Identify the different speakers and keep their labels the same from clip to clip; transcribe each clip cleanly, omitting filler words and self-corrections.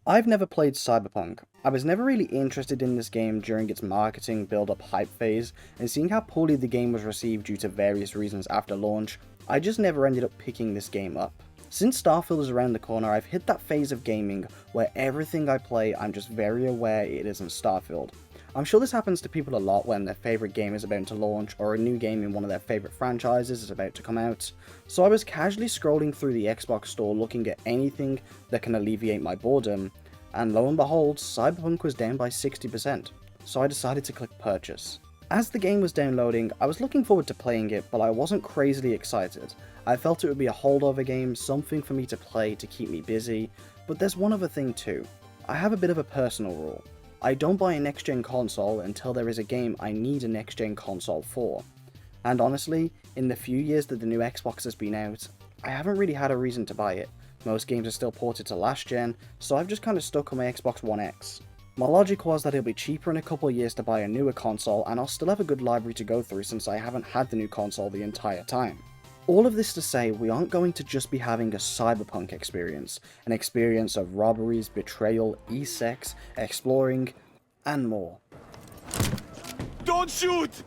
Speaker 1: I've never played Cyberpunk. I was never really interested in this game during its marketing build-up hype phase, and seeing how poorly the game was received due to various reasons after launch, I just never ended up picking this game up. Since Starfield is around the corner, I've hit that phase of gaming where everything I play I'm just very aware it isn't Starfield. I'm sure this happens to people a lot when their favourite game is about to launch or a new game in one of their favourite franchises is about to come out. So I was casually scrolling through the Xbox store looking at anything that can alleviate my boredom, and lo and behold, Cyberpunk was down by 60%, so I decided to click purchase. As the game was downloading, I was looking forward to playing it, but I wasn't crazily excited. I felt it would be a holdover game, something for me to play to keep me busy, but there's one other thing too. I have a bit of a personal rule. I don't buy a next-gen console until there is a game I need a next-gen console for. And honestly, in the few years that the new Xbox has been out, I haven't really had a reason to buy it. Most games are still ported to last gen, so I've just kind of stuck on my Xbox One X. My logic was that it'll be cheaper in a couple of years to buy a newer console, and I'll still have a good library to go through since I haven't had the new console the entire time. All of this to say, we aren't going to just be having a cyberpunk experience, an experience of robberies, betrayal, e-sex, exploring, and more.
Speaker 2: Don't shoot!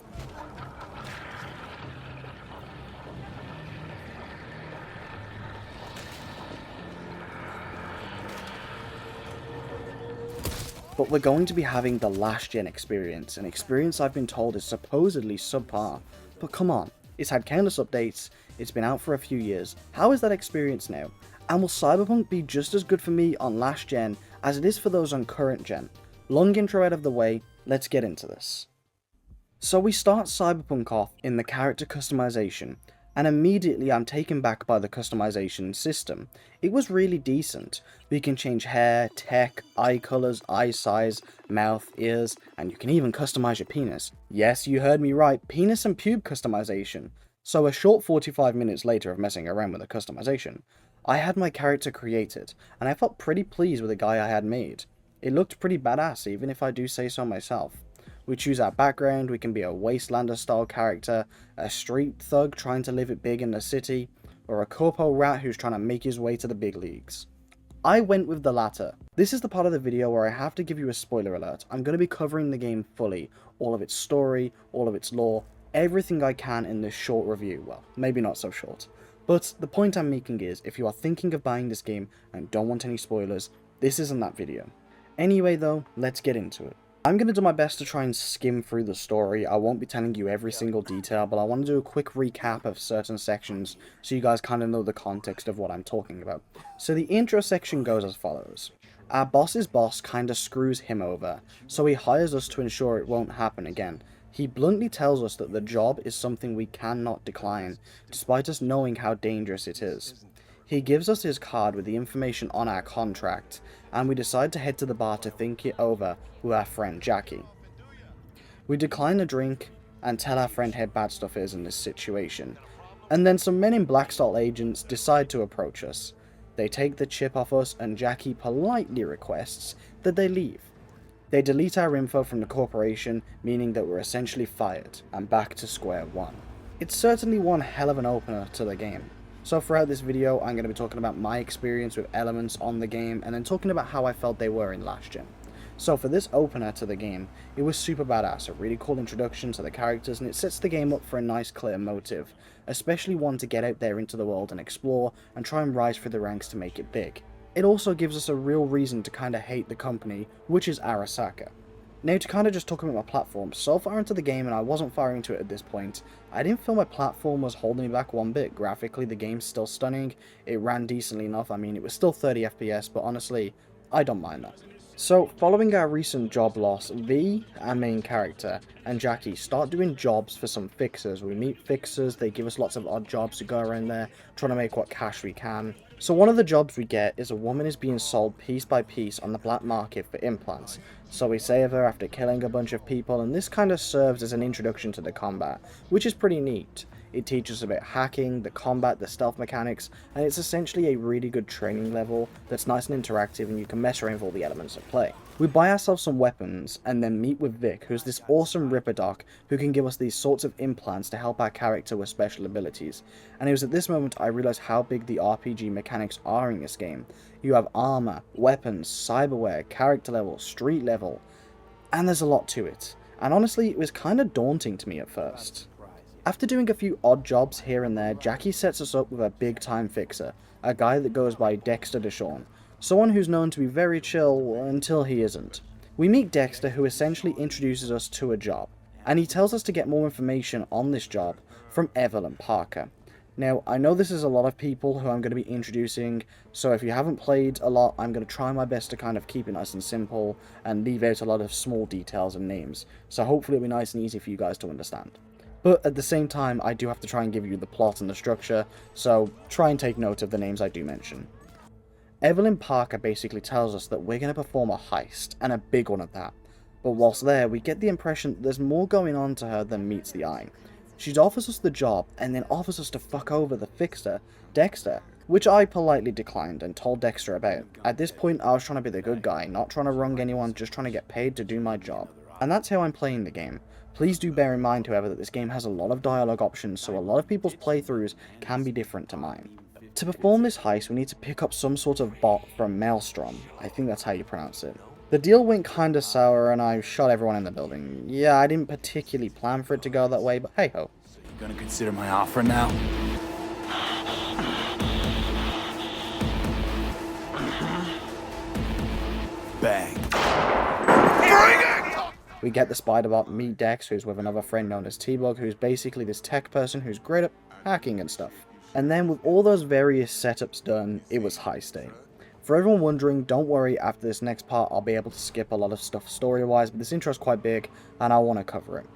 Speaker 1: But we're going to be having the last gen experience, an experience I've been told is supposedly subpar. But come on, it's had countless updates, it's been out for a few years, how is that experience now? And will Cyberpunk be just as good for me on last gen as it is for those on current gen? Long intro out of the way, let's get into this. So we start Cyberpunk off in the character customization, and immediately I'm taken back by the customization system. It was really decent. We can change hair, tech, eye colours, eye size, mouth, ears, and you can even customize your penis. Yes, you heard me right, penis and pube customization. So a short 45 minutes later of messing around with the customization, I had my character created, and I felt pretty pleased with the guy I had made. It looked pretty badass, even if I do say so myself. We choose our background, we can be a wastelander style character, a street thug trying to live it big in the city, or a corpo rat who's trying to make his way to the big leagues. I went with the latter. This is the part of the video where I have to give you a spoiler alert. I'm going to be covering the game fully, all of its story, all of its lore, everything I can in this short review. Well, maybe not so short. But the point I'm making is, if you are thinking of buying this game and don't want any spoilers, this isn't that video. Anyway though, let's get into it. I'm going to do my best to try and skim through the story. I won't be telling you every single detail, but I want to do a quick recap of certain sections so you guys kind of know the context of what I'm talking about. So the intro section goes as follows. Our boss's boss kind of screws him over, so he hires us to ensure it won't happen again. He bluntly tells us that the job is something we cannot decline, despite us knowing how dangerous it is. He gives us his card with the information on our contract, and we decide to head to the bar to think it over with our friend Jackie. We decline a drink and tell our friend how bad stuff is in this situation, and then some men in black style agents decide to approach us. They take the chip off us and Jackie politely requests that they leave. They delete our info from the corporation, meaning that we're essentially fired and back to square one. It's certainly one hell of an opener to the game. So throughout this video, I'm going to be talking about my experience with elements on the game, and then talking about how I felt they were in last gen. So for this opener to the game, it was super badass, a really cool introduction to the characters, and it sets the game up for a nice clear motive, especially one to get out there into the world and explore, and try and rise through the ranks to make it big. It also gives us a real reason to kinda hate the company, which is Arasaka. Now to kind of just talk about my platform, so far into the game, and I wasn't far into it at this point, I didn't feel my platform was holding me back one bit. Graphically, the game's still stunning, it ran decently enough, I mean it was still 30 FPS, but honestly, I don't mind that. So, following our recent job loss, V, our main character, and Jackie start doing jobs for some fixers. We meet fixers, they give us lots of odd jobs to go around there, trying to make what cash we can. So one of the jobs we get is a woman is being sold piece by piece on the black market for implants. So we save her after killing a bunch of people, and this kind of serves as an introduction to the combat, which is pretty neat. It teaches about hacking, the combat, the stealth mechanics, and it's essentially a really good training level that's nice and interactive, and you can mess around with all the elements of play. We buy ourselves some weapons, and then meet with Vic, who's this awesome Ripper Doc who can give us these sorts of implants to help our character with special abilities. And it was at this moment I realised how big the RPG mechanics are in this game. You have armor, weapons, cyberware, character level, street level, and there's a lot to it. And honestly, it was kind of daunting to me at first. After doing a few odd jobs here and there, Jackie sets us up with a big time fixer, a guy that goes by Dexter Deshawn, someone who's known to be very chill until he isn't. We meet Dexter, who essentially introduces us to a job, and he tells us to get more information on this job from Evelyn Parker. Now, I know this is a lot of people who I'm going to be introducing, so if you haven't played a lot, I'm going to try my best to kind of keep it nice and simple and leave out a lot of small details and names, so hopefully it'll be nice and easy for you guys to understand. But at the same time, I do have to try and give you the plot and the structure, so try and take note of the names I do mention. Evelyn Parker basically tells us that we're going to perform a heist, and a big one at that. But whilst there, we get the impression that there's more going on to her than meets the eye. She offers us the job, and then offers us to fuck over the fixer, Dexter, which I politely declined and told Dexter about. At this point, I was trying to be the good guy, not trying to wrong anyone, just trying to get paid to do my job. And that's how I'm playing the game. Please do bear in mind, however, that this game has a lot of dialogue options, so a lot of people's playthroughs can be different to mine. To perform this heist, we need to pick up some sort of bot from Maelstrom. I think that's how you pronounce it. The deal went kinda sour and I shot everyone in the building. Yeah, I didn't particularly plan for it to go that way, but hey ho.
Speaker 2: You gonna consider my offer now? Bang.
Speaker 1: We get the spider bot, meet Dex, who's with another friend known as T-Bug, who's basically this tech person who's great at hacking and stuff. And then with all those various setups done, it was heist day. For everyone wondering, don't worry, after this next part I'll be able to skip a lot of stuff story-wise, but this intro is quite big, and I want to cover it.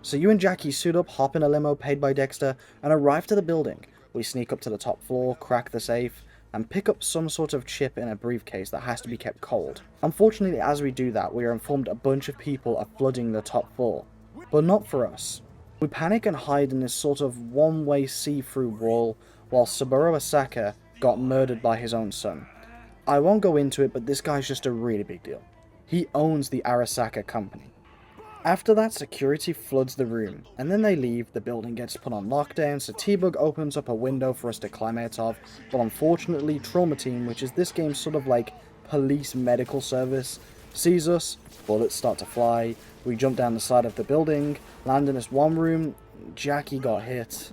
Speaker 1: So you and Jackie suit up, hop in a limo paid by Dexter, and arrive to the building. We sneak up to the top floor, crack the safe, and pick up some sort of chip in a briefcase that has to be kept cold. Unfortunately, as we do that, we are informed a bunch of people are flooding the top floor. But not for us. We panic and hide in this sort of one-way see-through wall, while Saburo Asaka got murdered by his own son. I won't go into it, but this guy's just a really big deal. He owns the Arasaka company. After that, security floods the room, and then they leave, the building gets put on lockdown, so T-Bug opens up a window for us to climb out of, but unfortunately, Trauma Team, which is this game's sort of like police medical service, sees us, bullets start to fly, we jump down the side of the building, land in this one room, Jackie got hit.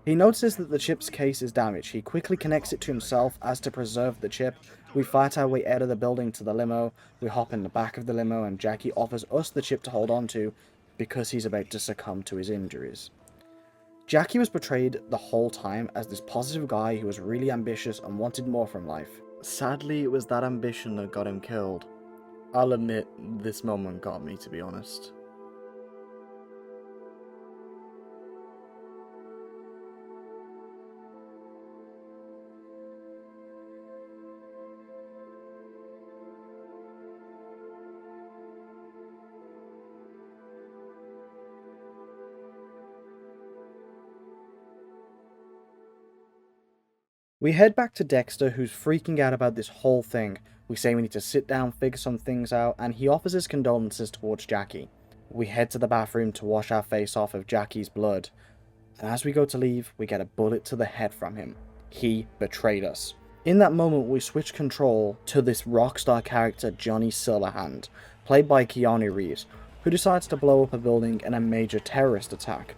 Speaker 1: He notices that the chip's case is damaged. He quickly connects it to himself as to preserve the chip. We fight our way out of the building to the limo. We hop in the back of the limo and Jackie offers us the chip to hold on to because he's about to succumb to his injuries. Jackie was portrayed the whole time as this positive guy who was really ambitious and wanted more from life. Sadly, it was that ambition that got him killed. I'll admit, this moment got me, to be honest. We head back to Dexter, who's freaking out about this whole thing. We say we need to sit down, figure some things out, and he offers his condolences towards Jackie. We head to the bathroom to wash our face off of Jackie's blood. And as we go to leave, we get a bullet to the head from him. He betrayed us. In that moment, we switch control to this rockstar character, Johnny Silverhand, played by Keanu Reeves, who decides to blow up a building in a major terrorist attack.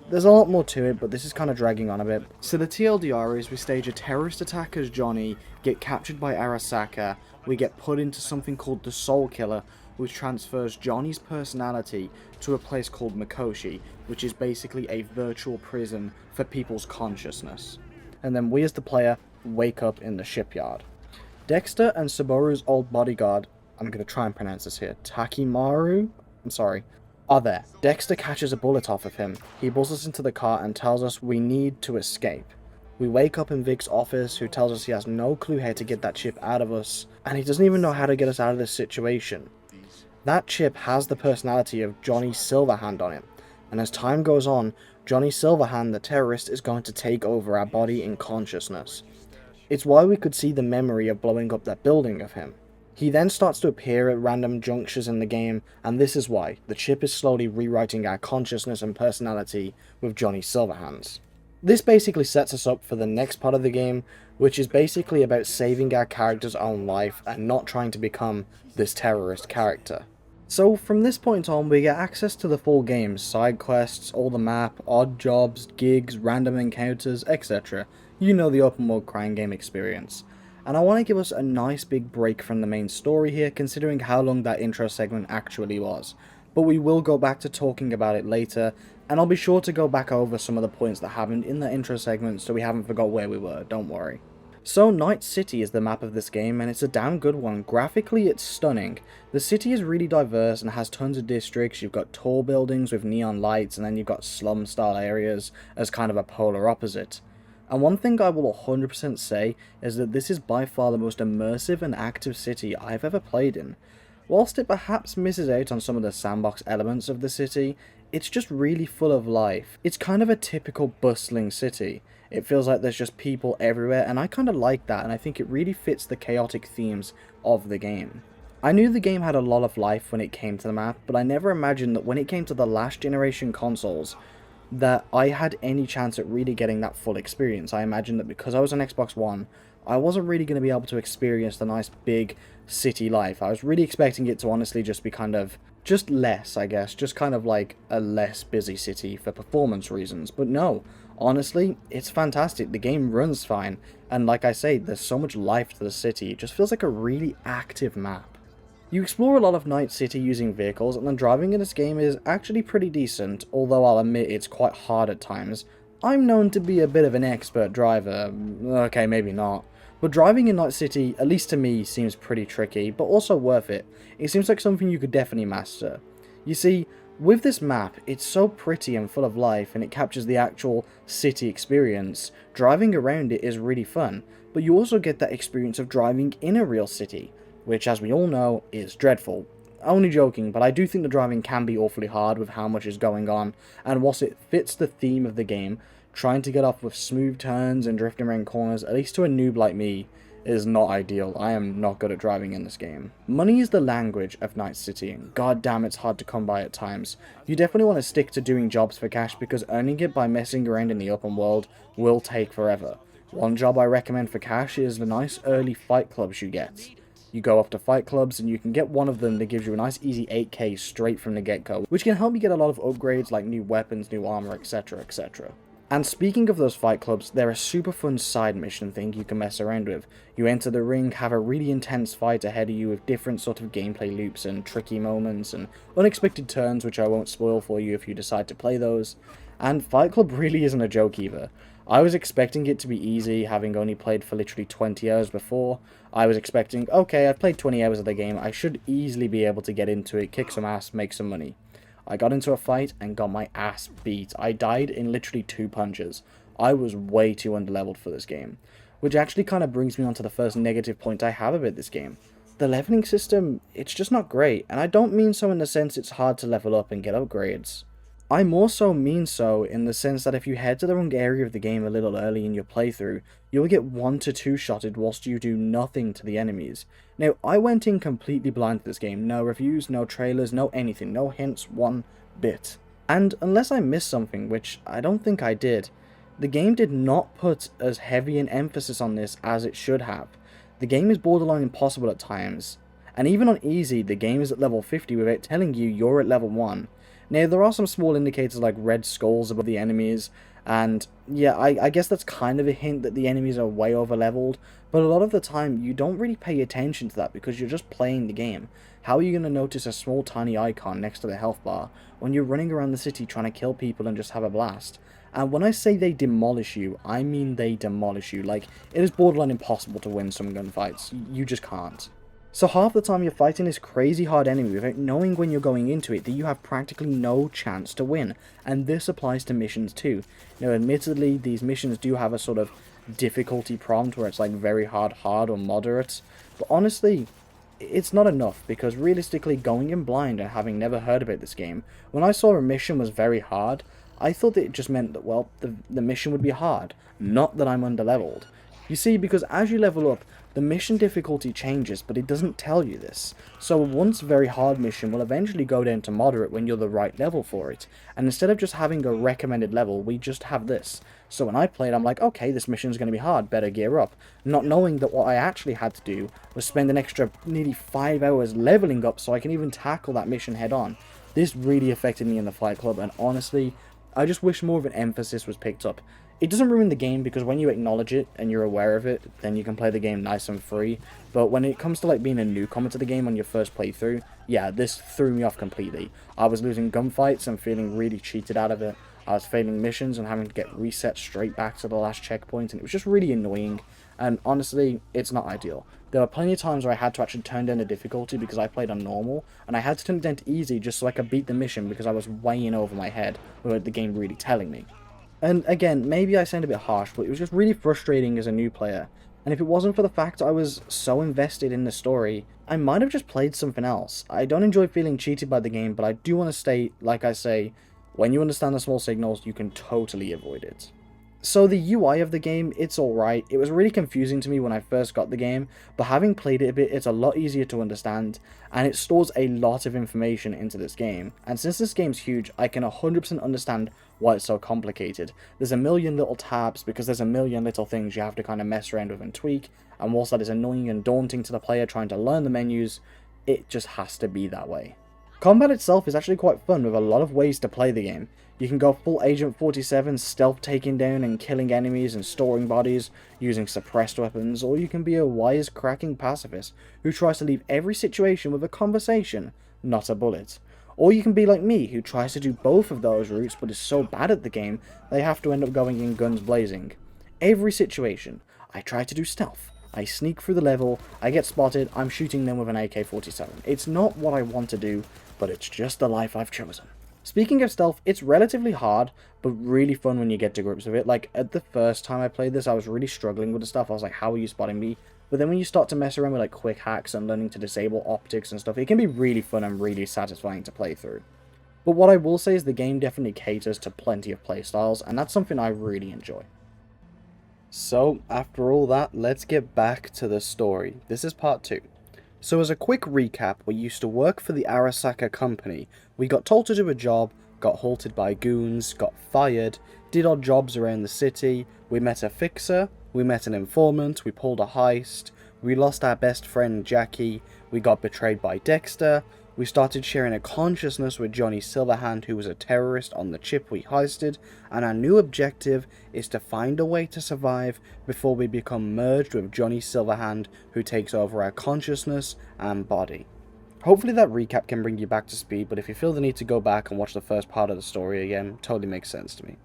Speaker 1: There's a lot more to it, but this is kind of dragging on a bit. So the TLDR is we stage a terrorist attack as Johnny, get captured by Arasaka, we get put into something called the Soul Killer, which transfers Johnny's personality to a place called Mikoshi, which is basically a virtual prison for people's consciousness. And then we as the player wake up in the shipyard. Dexter and Saburo's old bodyguard, I'm going to try and pronounce this here, Takimaru? I'm sorry. Are there. Dexter catches a bullet off of him. He pulls us into the car and tells us we need to escape. We wake up in Vic's office, who tells us he has no clue how to get that chip out of us, and he doesn't even know how to get us out of this situation. That chip has the personality of Johnny Silverhand on it, and as time goes on, Johnny Silverhand, the terrorist, is going to take over our body in consciousness. It's why we could see the memory of blowing up that building of him. He then starts to appear at random junctures in the game, and this is why the chip is slowly rewriting our consciousness and personality with Johnny Silverhands. This basically sets us up for the next part of the game, which is basically about saving our character's own life and not trying to become this terrorist character. So from this point on, we get access to the full game, side quests, all the map, odd jobs, gigs, random encounters, etc. You know, the open world crime game experience. And I want to give us a nice big break from the main story here, considering how long that intro segment actually was. But we will go back to talking about it later, and I'll be sure to go back over some of the points that happened in the intro segment so we haven't forgot where we were, don't worry. So Night City is the map of this game, and it's a damn good one. Graphically, it's stunning. The city is really diverse and has tons of districts. You've got tall buildings with neon lights, and then you've got slum style areas as kind of a polar opposite. And one thing I will 100% say is that this is by far the most immersive and active city I've ever played in. Whilst it perhaps misses out on some of the sandbox elements of the city, it's just really full of life. It's kind of a typical bustling city. It feels like there's just people everywhere, and I kind of like that, and I think it really fits the chaotic themes of the game. I knew the game had a lot of life when it came to the map, but I never imagined that when it came to the last generation consoles, that I had any chance at really getting that full experience. I imagined that because I was on Xbox One, I wasn't really going to be able to experience the nice big city life. I was really expecting it to honestly just be kind of, just less, I guess, just kind of like a less busy city for performance reasons, but no. Honestly, it's fantastic. The game runs fine, and like I say, there's so much life to the city. It just feels like a really active map. You explore a lot of Night City using vehicles, and the driving in this game is actually pretty decent, although I'll admit it's quite hard at times. I'm known to be a bit of an expert driver. Okay, maybe not. But driving in Night City, at least to me, seems pretty tricky, but also worth it. It seems like something you could definitely master. You see, with this map, it's so pretty and full of life, and it captures the actual city experience. Driving around it is really fun, but you also get that experience of driving in a real city, which, as we all know, is dreadful. Only joking, but I do think the driving can be awfully hard with how much is going on, and whilst it fits the theme of the game, trying to get off with smooth turns and drifting around corners, at least to a noob like me, is not ideal. I am not good at driving in this game. Money is the language of Night City, and god damn it's hard to come by at times. You definitely want to stick to doing jobs for cash, because earning it by messing around in the open world will take forever. One job I recommend for cash is the nice early fight clubs you get. You go off to fight clubs and you can get one of them that gives you a nice easy 8k straight from the get-go, which can help you get a lot of upgrades like new weapons, new armor, etc, etc. And speaking of those fight clubs, they're a super fun side mission thing you can mess around with. You enter the ring, have a really intense fight ahead of you with different sort of gameplay loops and tricky moments and unexpected turns, which I won't spoil for you if you decide to play those. And Fight Club really isn't a joke either. I was expecting it to be easy, having only played for literally 20 hours before. I was expecting, okay, I've played 20 hours of the game, I should easily be able to get into it, kick some ass, make some money. I got into a fight and got my ass beat. I died in literally 2 punches. I was way too underleveled for this game. Which actually kind of brings me on to the first negative point I have about this game. The leveling system, it's just not great, and I don't mean so in the sense it's hard to level up and get upgrades. I more so mean so in the sense that if you head to the wrong area of the game a little early in your playthrough, you'll get 1 to 2 shotted whilst you do nothing to the enemies. Now, I went in completely blind to this game, no reviews, no trailers, no anything, no hints, one bit. And unless I missed something, which I don't think I did, the game did not put as heavy an emphasis on this as it should have. The game is borderline impossible at times, and even on easy, the game is at level 50 without telling you you're at level 1. Now, there are some small indicators like red skulls above the enemies, and yeah, I guess that's kind of a hint that the enemies are way over leveled, but a lot of the time you don't really pay attention to that because you're just playing the game. How are you going to notice a small tiny icon next to the health bar when you're running around the city trying to kill people and just have a blast? And when I say they demolish you, I mean they demolish you. Like, it is borderline impossible to win some gunfights. You just can't. So half the time you're fighting this crazy hard enemy without knowing when you're going into it that you have practically no chance to win. And this applies to missions too. Now, admittedly, these missions do have a sort of difficulty prompt where it's like very hard or moderate. But honestly, it's not enough, because realistically, going in blind and having never heard about this game, when I saw a mission was very hard, I thought that it just meant that, well, the mission would be hard, not that I'm underleveled. You see, because as you level up, the mission difficulty changes, but it doesn't tell you this. So a once very hard mission will eventually go down to moderate when you're the right level for it, and instead of just having a recommended level, we just have this. So when I played, I'm like, okay, this mission's going to be hard, better gear up, not knowing that what I actually had to do was spend an extra nearly 5 hours leveling up so I can even tackle that mission head on. This really affected me in the Fight Club, and honestly, I just wish more of an emphasis was picked up. It doesn't ruin the game because when you acknowledge it and you're aware of it, then you can play the game nice and free. But when it comes to like being a newcomer to the game on your first playthrough, yeah, this threw me off completely. I was losing gunfights and feeling really cheated out of it. I was failing missions and having to get reset straight back to the last checkpoint, and it was just really annoying. And honestly, it's not ideal. There were plenty of times where I had to actually turn down the difficulty because I played on normal, and I had to turn it down to easy just so I could beat the mission because I was way in over my head without the game really telling me. And again, maybe I sound a bit harsh, but it was just really frustrating as a new player. And if it wasn't for the fact I was so invested in the story, I might have just played something else. I don't enjoy feeling cheated by the game, but I do want to state, like I say, when you understand the small signals, you can totally avoid it. So the UI of the game, it's alright. It was really confusing to me when I first got the game, but having played it a bit, it's a lot easier to understand, and it stores a lot of information into this game. And since this game's huge, I can 100% understand why it's so complicated. There's a million little tabs because there's a million little things you have to kind of mess around with and tweak, and whilst that is annoying and daunting to the player trying to learn the menus, it just has to be that way. Combat itself is actually quite fun with a lot of ways to play the game. You can go full Agent 47, stealth taking down and killing enemies and storing bodies using suppressed weapons, or you can be a wisecracking pacifist who tries to leave every situation with a conversation, not a bullet. Or you can be like me, who tries to do both of those routes but is so bad at the game, they have to end up going in guns blazing. Every situation, I try to do stealth. I sneak through the level, I get spotted, I'm shooting them with an AK-47. It's not what I want to do, but it's just the life I've chosen. Speaking of stealth, it's relatively hard, but really fun when you get to grips with it. Like, at the first time I played this, I was really struggling with the stuff. I was like, how are you spotting me? But then when you start to mess around with like quick hacks and learning to disable optics and stuff, it can be really fun and really satisfying to play through. But what I will say is the game definitely caters to plenty of playstyles, and that's something I really enjoy. So, after all that, let's get back to the story. This is part 2. So as a quick recap, we used to work for the Arasaka company. We got told to do a job, got halted by goons, got fired, did odd jobs around the city, we met a fixer, we met an informant, we pulled a heist, we lost our best friend Jackie, we got betrayed by Dexter, we started sharing a consciousness with Johnny Silverhand, who was a terrorist on the chip we heisted, and our new objective is to find a way to survive before we become merged with Johnny Silverhand, who takes over our consciousness and body. Hopefully that recap can bring you back to speed, but if you feel the need to go back and watch the first part of the story again, totally makes sense to me.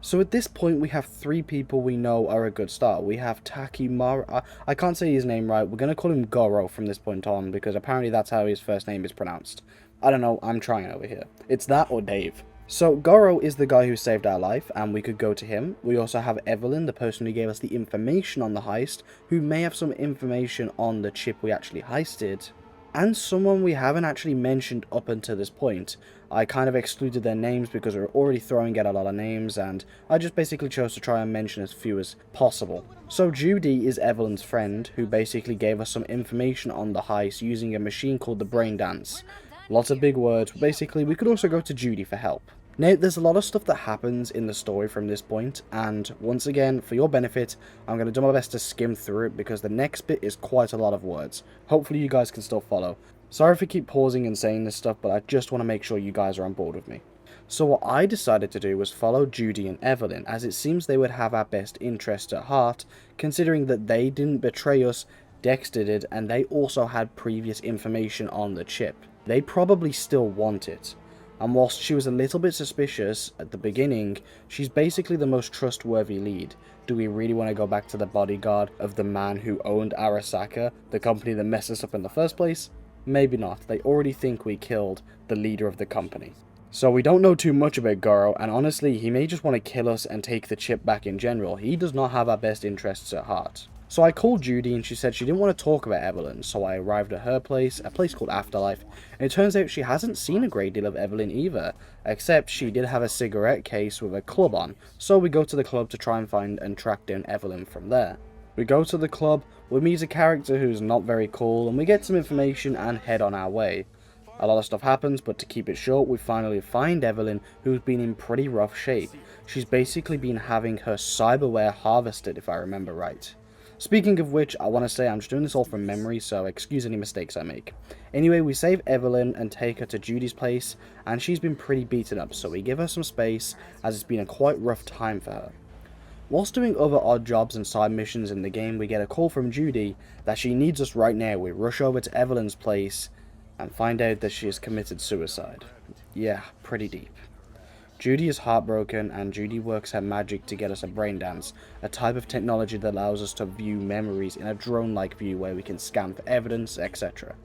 Speaker 1: So at this point we have 3 people we know are a good start. We have Takimura, I can't say his name right, we're going to call him Goro from this point on, because apparently that's how his first name is pronounced. I don't know, I'm trying over here. It's that or Dave. So Goro is the guy who saved our life, and we could go to him. We also have Evelyn, the person who gave us the information on the heist, who may have some information on the chip we actually heisted. And someone we haven't actually mentioned up until this point. I kind of excluded their names because we were already throwing out a lot of names, and I just basically chose to try and mention as few as possible. So Judy is Evelyn's friend, who basically gave us some information on the heist using a machine called the Brain Dance. Lots of big words, but basically we could also go to Judy for help. Now, there's a lot of stuff that happens in the story from this point, and once again, for your benefit, I'm going to do my best to skim through it because the next bit is quite a lot of words. Hopefully you guys can still follow. Sorry if I keep pausing and saying this stuff, but I just want to make sure you guys are on board with me. So what I decided to do was follow Judy and Evelyn, as it seems they would have our best interests at heart, considering that they didn't betray us, Dexter did, and they also had previous information on the chip. They probably still want it. And whilst she was a little bit suspicious at the beginning, she's basically the most trustworthy lead. Do we really want to go back to the bodyguard of the man who owned Arasaka, the company that messed us up in the first place? Maybe not. They already think we killed the leader of the company. So we don't know too much about Goro, and honestly, he may just want to kill us and take the chip back in general. He does not have our best interests at heart. So I called Judy and she said she didn't want to talk about Evelyn, so I arrived at her place, a place called Afterlife, and it turns out she hasn't seen a great deal of Evelyn either, except she did have a cigarette case with a club on, so we go to the club to try and find and track down Evelyn from there. We go to the club, we meet a character who's not very cool, and we get some information and head on our way. A lot of stuff happens, but to keep it short, we finally find Evelyn, who's been in pretty rough shape. She's basically been having her cyberware harvested, if I remember right. Speaking of which, I want to say I'm just doing this all from memory, so excuse any mistakes I make. Anyway, we save Evelyn and take her to Judy's place, and she's been pretty beaten up, so we give her some space, as it's been a quite rough time for her. Whilst doing other odd jobs and side missions in the game, we get a call from Judy that she needs us right now. We rush over to Evelyn's place and find out that she has committed suicide. Yeah, pretty deep. Judy is heartbroken, and Judy works her magic to get us a brain dance, a type of technology that allows us to view memories in a drone-like view where we can scan for evidence, etc.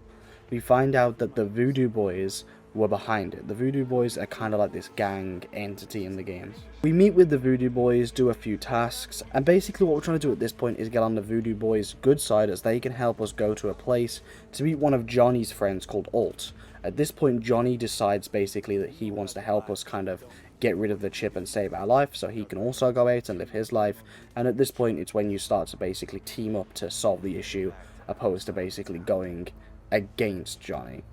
Speaker 1: We find out that the Voodoo Boys were behind it. The Voodoo Boys are kind of like this gang entity in the game. We meet with the Voodoo Boys, do a few tasks, and basically what we're trying to do at this point is get on the Voodoo Boys' good side, as they can help us go to a place to meet one of Johnny's friends called Alt. At this point, Johnny decides basically that he wants to help us kind of get rid of the chip and save our life, so he can also go out and live his life, and at this point it's when you start to basically team up to solve the issue, opposed to basically going against Johnny.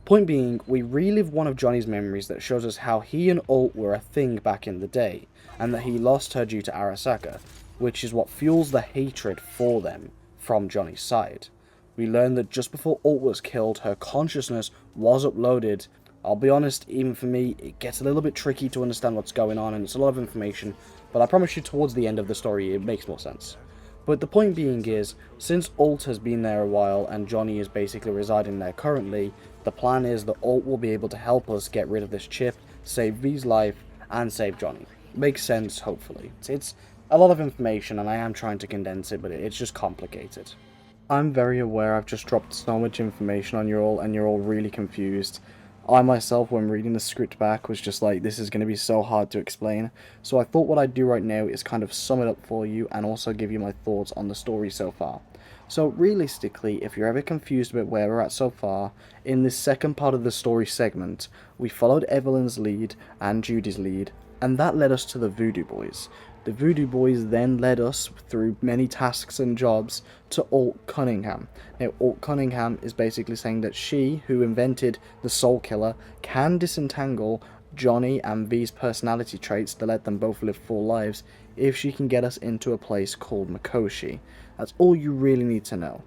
Speaker 1: Point being, we relive one of Johnny's memories that shows us how he and Alt were a thing back in the day, and that he lost her due to Arasaka, which is what fuels the hatred for them from Johnny's side. We learn that just before Alt was killed, her consciousness was uploaded. I'll be honest, even for me, it gets a little bit tricky to understand what's going on, and it's a lot of information, but I promise you towards the end of the story it makes more sense. But the point being is, since Alt has been there a while and Johnny is basically residing there currently, the plan is that Alt will be able to help us get rid of this chip, save V's life, and save Johnny. Makes sense, hopefully. It's a lot of information, and I am trying to condense it, but it's just complicated. I'm very aware I've just dropped so much information on you all, and you're all really confused. I myself, when reading the script back, was just like, this is going to be so hard to explain. So I thought what I'd do right now is kind of sum it up for you and also give you my thoughts on the story so far. So realistically, if you're ever confused about where we're at so far, in this second part of the story segment, we followed Evelyn's lead and Judy's lead, and that led us to the Voodoo Boys. The Voodoo Boys then led us through many tasks and jobs to Alt Cunningham. Now, Alt Cunningham is basically saying that she, who invented the Soul Killer, can disentangle Johnny and V's personality traits to let them both live full lives if she can get us into a place called Mikoshi. That's all you really need to know.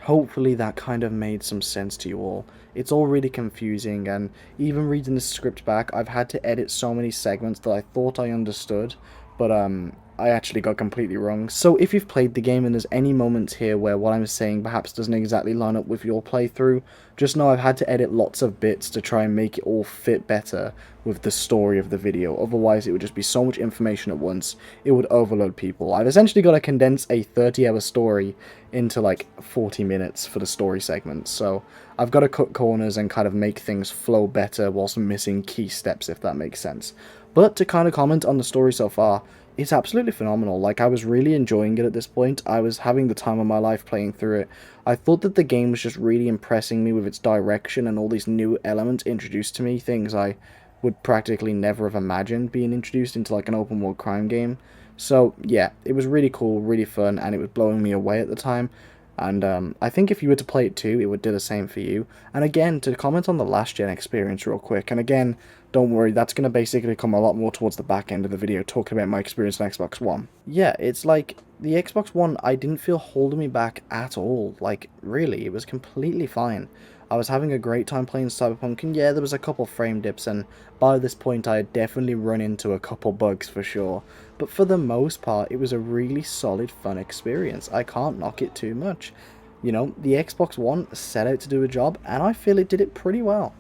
Speaker 1: Hopefully that kind of made some sense to you all. It's all really confusing, and even reading the script back, I've had to edit so many segments that I thought I understood, but I actually got completely wrong. So if you've played the game and there's any moments here where what I'm saying perhaps doesn't exactly line up with your playthrough, just know I've had to edit lots of bits to try and make it all fit better with the story of the video. Otherwise it would just be so much information at once, it would overload people. I've essentially got to condense a 30-hour story into like 40 minutes for the story segments, so I've got to cut corners and kind of make things flow better whilst missing key steps, if that makes sense. But to kind of comment on the story so far, it's absolutely phenomenal. Like, I was really enjoying it at this point. I was having the time of my life playing through it. I thought that the game was just really impressing me with its direction and all these new elements introduced to me, things I would practically never have imagined being introduced into like an open world crime game. So yeah, it was really cool, really fun, and it was blowing me away at the time. And I think if you were to play it too, it would do the same for you. And again, to comment on the last gen experience real quick, and again, don't worry, that's going to basically come a lot more towards the back end of the video, talking about my experience on Xbox One. Yeah, it's like, the Xbox One, I didn't feel holding me back at all. Like, really, it was completely fine. I was having a great time playing Cyberpunk, and yeah, there was a couple frame dips, and by this point I had definitely run into a couple bugs for sure. But for the most part, it was a really solid, fun experience. I can't knock it too much. You know, the Xbox One set out to do a job, and I feel it did it pretty well.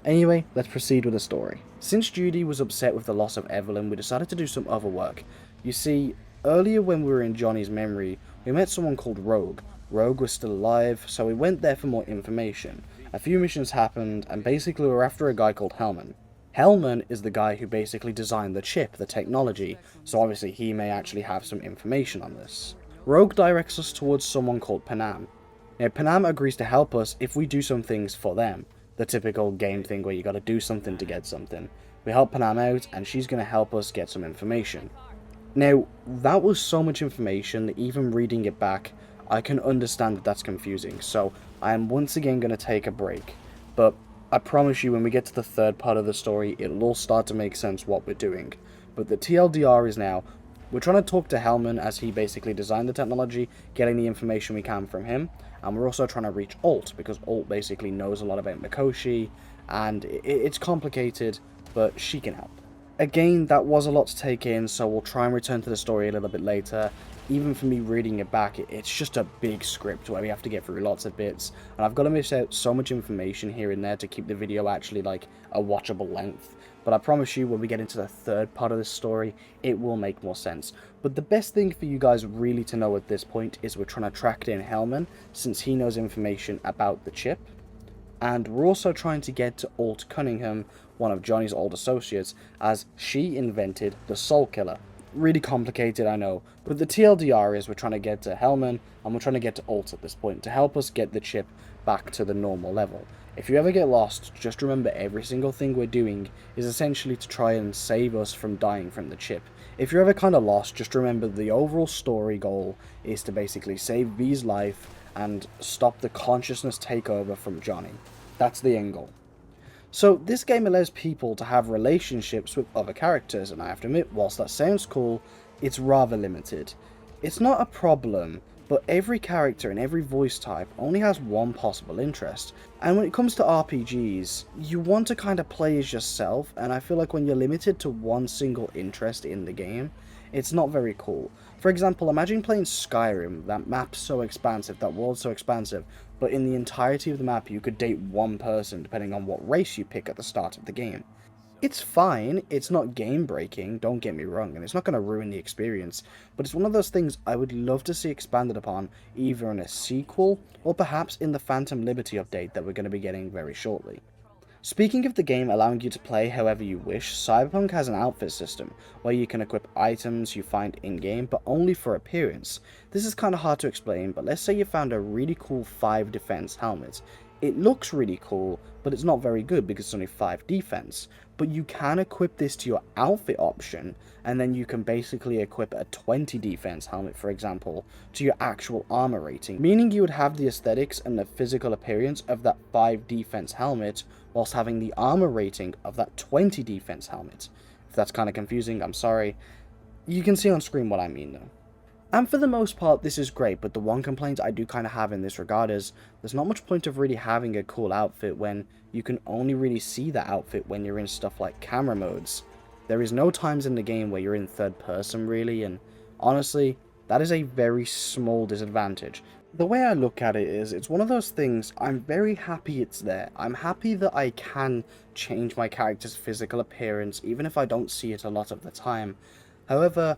Speaker 1: Anyway, let's proceed with the story. Since Judy was upset with the loss of Evelyn, we decided to do some other work. You see, earlier when we were in Johnny's memory, we met someone called Rogue. Rogue was still alive, so we went there for more information. A few missions happened, and basically we're after a guy called Hellman. Hellman is the guy who basically designed the chip, the technology, so obviously he may actually have some information on this. Rogue directs us towards someone called Panam. Now, Panam agrees to help us if we do some things for them. The typical game thing where you gotta do something to get something. We help Panam out, and she's gonna help us get some information. Now, that was so much information that even reading it back, I can understand that that's confusing, so I am once again going to take a break. But I promise you, when we get to the third part of the story, it'll all start to make sense what we're doing. But the TLDR is now, we're trying to talk to Hellman as he basically designed the technology, getting the information we can from him, and we're also trying to reach Alt, because Alt basically knows a lot about Mikoshi, and it's complicated, but she can help. Again, that was a lot to take in, so we'll try and return to the story a little bit later. Even for me reading it back, it's just a big script where we have to get through lots of bits, and I've got to miss out so much information here and there to keep the video actually like a watchable length. But I promise you, when we get into the third part of this story, it will make more sense. But the best thing for you guys really to know at this point is we're trying to track down Hellman, since he knows information about the chip. And we're also trying to get to Alt Cunningham, one of Johnny's old associates, as she invented the Soul Killer. Really complicated, I know, but the TLDR is we're trying to get to Hellman, and we're trying to get to Alt at this point, to help us get the chip back to the normal level. If you ever get lost, just remember every single thing we're doing is essentially to try and save us from dying from the chip. If you're ever kind of lost, just remember the overall story goal is to basically save V's life and stop the consciousness takeover from Johnny. That's the end goal. So this game allows people to have relationships with other characters, and I have to admit, whilst that sounds cool, it's rather limited. It's not a problem, but every character and every voice type only has one possible interest. And when it comes to RPGs, you want to kind of play as yourself, and I feel like when you're limited to one single interest in the game, it's not very cool. For example, imagine playing Skyrim, that map's so expansive, that world's so expansive, but in the entirety of the map you could date one person depending on what race you pick at the start of the game. It's fine, it's not game breaking, don't get me wrong, and it's not going to ruin the experience, but it's one of those things I would love to see expanded upon, either in a sequel, or perhaps in the Phantom Liberty update that we're going to be getting very shortly. Speaking of the game allowing you to play however you wish, Cyberpunk has an outfit system, where you can equip items you find in-game, but only for appearance. This is kind of hard to explain, but let's say you found a really cool 5 defense helmet. It looks really cool, but it's not very good because it's only 5 defense. But you can equip this to your outfit option, and then you can basically equip a 20 defense helmet, for example, to your actual armor rating. Meaning you would have the aesthetics and the physical appearance of that 5 defense helmet, whilst having the armor rating of that 20 defense helmet. If that's kind of confusing, I'm sorry. You can see on screen what I mean though. And for the most part, this is great, but the one complaint I do kind of have in this regard is there's not much point of really having a cool outfit when you can only really see that outfit when you're in stuff like camera modes. There is no times in the game where you're in third person really, and honestly, that is a very small disadvantage. The way I look at it is, it's one of those things, I'm very happy it's there. I'm happy that I can change my character's physical appearance, even if I don't see it a lot of the time. However,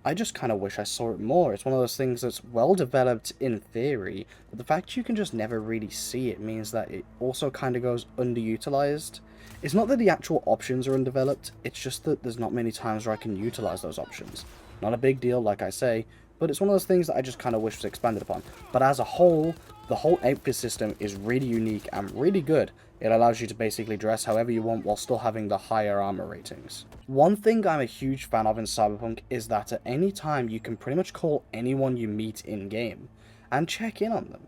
Speaker 1: I just kind of wish I saw it more. It's one of those things that's well developed in theory, but the fact you can just never really see it means that it also kind of goes underutilized. It's not that the actual options are undeveloped, it's just that there's not many times where I can utilize those options. Not a big deal, like I say, but it's one of those things that I just kind of wish was expanded upon. But as a whole, the whole outfit system is really unique and really good. It allows you to basically dress however you want while still having the higher armor ratings. One thing I'm a huge fan of in Cyberpunk is that at any time you can pretty much call anyone you meet in-game and check in on them.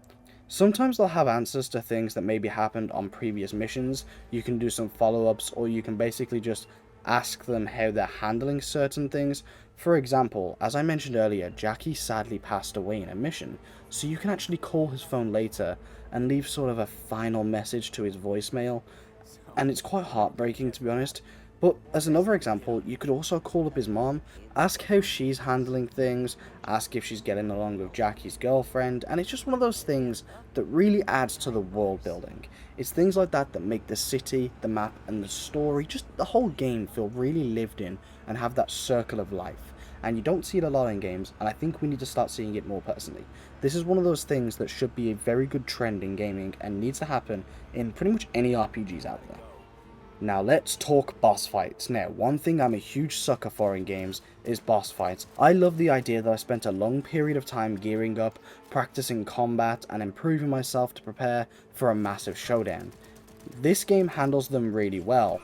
Speaker 1: Sometimes they'll have answers to things that maybe happened on previous missions, you can do some follow-ups, or you can basically just ask them how they're handling certain things. For example, as I mentioned earlier, Jackie sadly passed away in a mission, so you can actually call his phone later and leave sort of a final message to his voicemail, and it's quite heartbreaking to be honest. But as another example, you could also call up his mom, ask how she's handling things, ask if she's getting along with Jackie's girlfriend, and it's just one of those things that really adds to the world building. It's things like that that make the city, the map, and the story, just the whole game feel really lived in and have that circle of life. And you don't see it a lot in games, and I think we need to start seeing it more personally. This is one of those things that should be a very good trend in gaming and needs to happen in pretty much any RPGs out there. Now let's talk boss fights. Now, one thing I'm a huge sucker for in games is boss fights. I love the idea that I spent a long period of time gearing up, practicing combat, and improving myself to prepare for a massive showdown. This game handles them really well.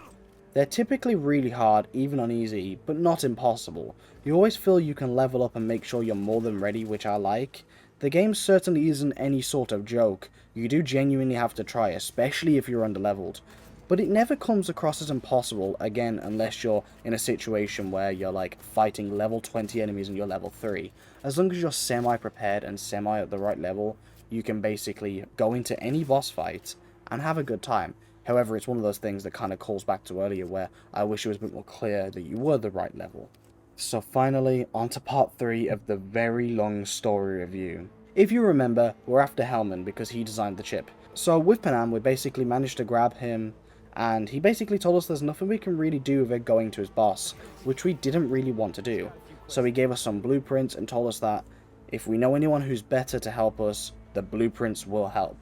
Speaker 1: They're typically really hard, even on easy, but not impossible. You always feel you can level up and make sure you're more than ready, which I like. The game certainly isn't any sort of joke. You do genuinely have to try, especially if you're underleveled. But it never comes across as impossible, again, unless you're in a situation where you're like fighting level 20 enemies and you're level 3. As long as you're semi-prepared and semi at the right level, you can basically go into any boss fight and have a good time. However, it's one of those things that kind of calls back to earlier where I wish it was a bit more clear that you were the right level. So finally, on to part 3 of the very long story review. If you remember, we're after Hellman because he designed the chip. So with Panam, we basically managed to grab him, and he basically told us there's nothing we can really do with it going to his boss, which we didn't really want to do. So he gave us some blueprints and told us that if we know anyone who's better to help us, the blueprints will help.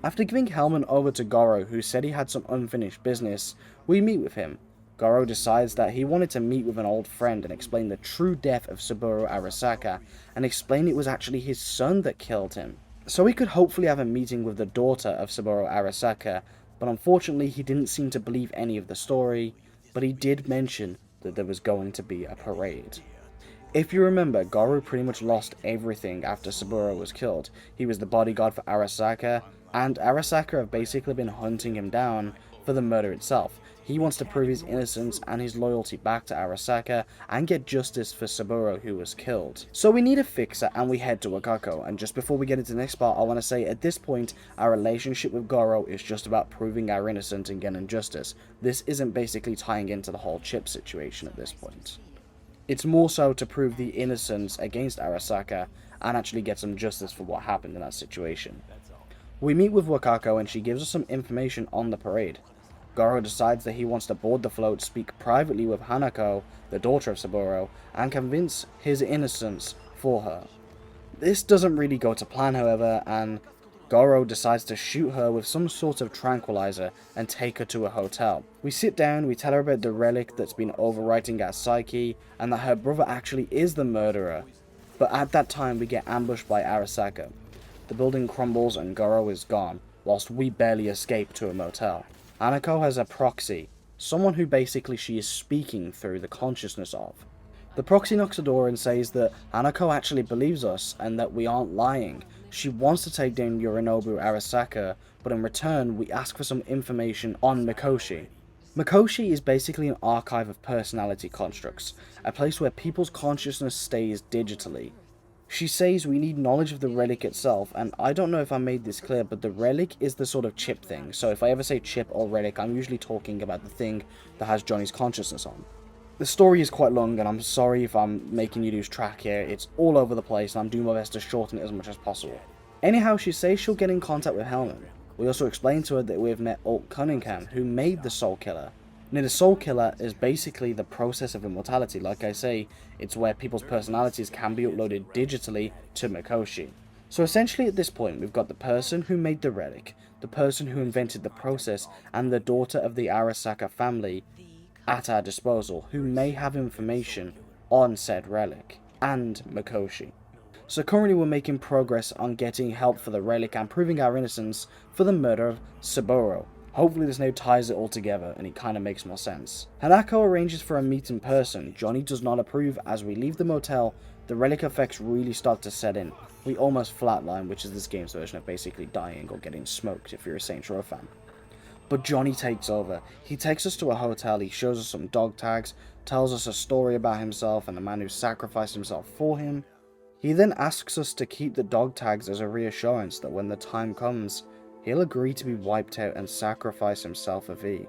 Speaker 1: After giving Hellman over to Goro, who said he had some unfinished business, we meet with him. Goro decides that he wanted to meet with an old friend and explain the true death of Saburo Arasaka, and explain it was actually his son that killed him. So he could hopefully have a meeting with the daughter of Saburo Arasaka, but unfortunately he didn't seem to believe any of the story, but he did mention that there was going to be a parade. If you remember, Goro pretty much lost everything after Saburo was killed. He was the bodyguard for Arasaka, and Arasaka have basically been hunting him down for the murder itself. He wants to prove his innocence and his loyalty back to Arasaka and get justice for Saburo, who was killed. So we need a fixer and we head to Wakako, and just before we get into the next part, I want to say at this point our relationship with Goro is just about proving our innocence and getting justice. This isn't basically tying into the whole chip situation at this point. It's more so to prove the innocence against Arasaka and actually get some justice for what happened in that situation. We meet with Wakako and she gives us some information on the parade. Goro decides that he wants to board the float, speak privately with Hanako, the daughter of Saburo, and convince his innocence for her. This doesn't really go to plan, however, and Goro decides to shoot her with some sort of tranquilizer and take her to a hotel. We sit down, we tell her about the relic that's been overwriting our psyche, and that her brother actually is the murderer. But at that time we get ambushed by Arasaka. The building crumbles and Goro is gone, whilst we barely escape to a motel. Hanako has a proxy, someone who basically she is speaking through the consciousness of. The proxy knocks the door and says that Hanako actually believes us and that we aren't lying. She wants to take down Yorinobu Arasaka, but in return we ask for some information on Mikoshi. Mikoshi is basically an archive of personality constructs, a place where people's consciousness stays digitally. She says we need knowledge of the relic itself, and I don't know if I made this clear, but the relic is the sort of chip thing. So if I ever say chip or relic, I'm usually talking about the thing that has Johnny's consciousness on. The story is quite long, and I'm sorry if I'm making you lose track here. It's all over the place, and I'm doing my best to shorten it as much as possible. Anyhow, she says she'll get in contact with Hellman. We also explain to her that we've met Alt Cunningham, who made the Soul Killer. Now, the Soul Killer is basically the process of immortality. Like I say, it's where people's personalities can be uploaded digitally to Mikoshi. So essentially at this point, we've got the person who made the relic, the person who invented the process, and the daughter of the Arasaka family at our disposal, who may have information on said relic, and Mikoshi. So currently we're making progress on getting help for the relic and proving our innocence for the murder of Saburo. Hopefully this now ties it all together and it kind of makes more sense. Hanako arranges for a meet in person. Johnny does not approve. As we leave the motel, the relic effects really start to set in. We almost flatline, which is this game's version of basically dying or getting smoked if you're a Saints Row fan. But Johnny takes over. He takes us to a hotel, he shows us some dog tags, tells us a story about himself and the man who sacrificed himself for him. He then asks us to keep the dog tags as a reassurance that when the time comes, he'll agree to be wiped out and sacrifice himself for V.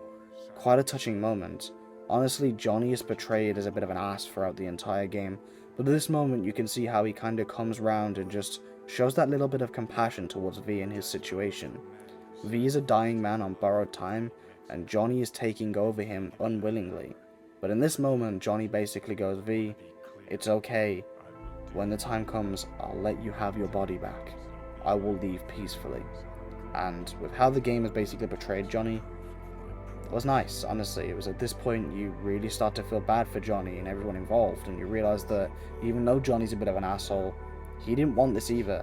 Speaker 1: Quite a touching moment. Honestly, Johnny is portrayed as a bit of an ass throughout the entire game, but at this moment you can see how he kinda comes round and just shows that little bit of compassion towards V in his situation. V is a dying man on borrowed time, and Johnny is taking over him unwillingly. But in this moment, Johnny basically goes, V, it's okay. When the time comes, I'll let you have your body back. I will leave peacefully. And with how the game has basically portrayed Johnny, it was nice, honestly. It was at this point you really start to feel bad for Johnny and everyone involved, and you realise that even though Johnny's a bit of an asshole, he didn't want this either.